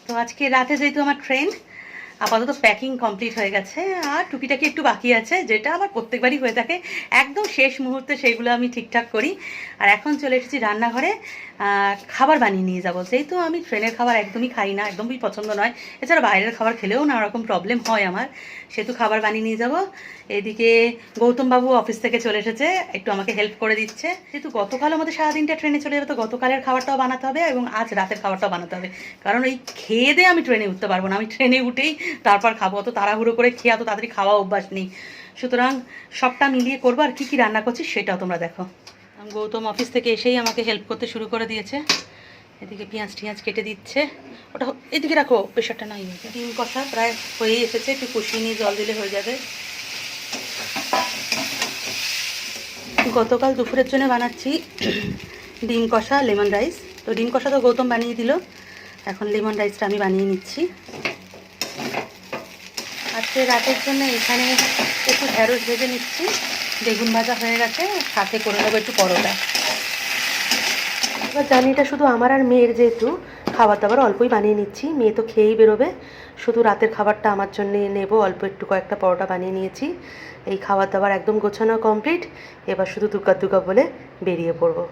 তো আজকে রাতে যেহেতু আমার ট্রেন, আপাতত প্যাকিং কমপ্লিট হয়ে গেছে, আর টুকিটাকি একটু বাকি আছে, যেটা আমার প্রত্যেকবারই হয়ে থাকে। একদম শেষ মুহূর্তে সেইগুলো আমি ঠিকঠাক করি। আর এখন চলে এসেছি রান্নাঘরে, খাবার বানিয়ে নিয়ে যাবো। যেহেতু আমি ট্রেনের খাবার একদমই খাই না, একদমই পছন্দ নয়, এছাড়া বাইরের খাবার খেলেও নানা রকম প্রবলেম হয় আমার, সেহেতু খাবার বানিয়ে নিয়ে যাব। এদিকে গৌতমবাবু অফিস থেকে চলে এসেছে, একটু আমাকে হেল্প করে দিচ্ছে। যেহেতু গতকাল আমাদের সারাদিনটা ট্রেনে চলে যাবে, তো গতকালের খাবারটাও বানাতে হবে এবং আজ রাতের খাবারটাও বানাতে হবে। কারণ এই খেয়ে দিয়ে আমি ট্রেনে উঠতে পারবো না, আমি ট্রেনে উঠেই তারপর খাবো, অত তাড়াহুড়ো করে খেয়ে অত তাড়াতাড়ি খাওয়া অভ্যাস নেই। সুতরাং সবটা মিলিয়ে করবো, আর কী কী রান্না করছি সেটাও তোমরা দেখো। গৌতম অফিস থেকে এসেই আমাকে হেল্প করতে শুরু করে দিয়েছে। এদিকে পেঁয়াজ টিয়াজ কেটে দিচ্ছে, ওটা এদিকে রাখো, প্রেশারটা নাই। ডিম কষা প্রায় হয়েই এসেছে, একটু কষিয়ে নিয়ে জল দিলে হয়ে যাবে। গতকাল দুপুরের জন্য বানাচ্ছি ডিম কষা লেমন রাইস। তো ডিম কষা তো গৌতম বানিয়ে দিল, এখন লেমন রাইসটা আমি বানিয়ে নিচ্ছি। আজকে রাতের জন্য এখানে একটু ঢেঁড়স ভেজে নিচ্ছি, বেগুন ভাজা হয়ে গেছে, সাথে করে নেবো একটু পরোটা। এবার জানি এটা শুধু আমার আর মেয়ের, যেহেতু খাবার দাবার অল্পই বানিয়ে নিচ্ছি, মেয়ে তো খেয়েই বেরোবে, শুধু রাতের খাবারটা আমার জন্য নেব। অল্প একটু কয়েকটা পরোটা বানিয়ে নিয়েছি। এই খাবার দাবার একদম গোছানো কমপ্লিট, এবার শুধু দুগ্গা দুগ্গা বলে বেরিয়ে পড়বো।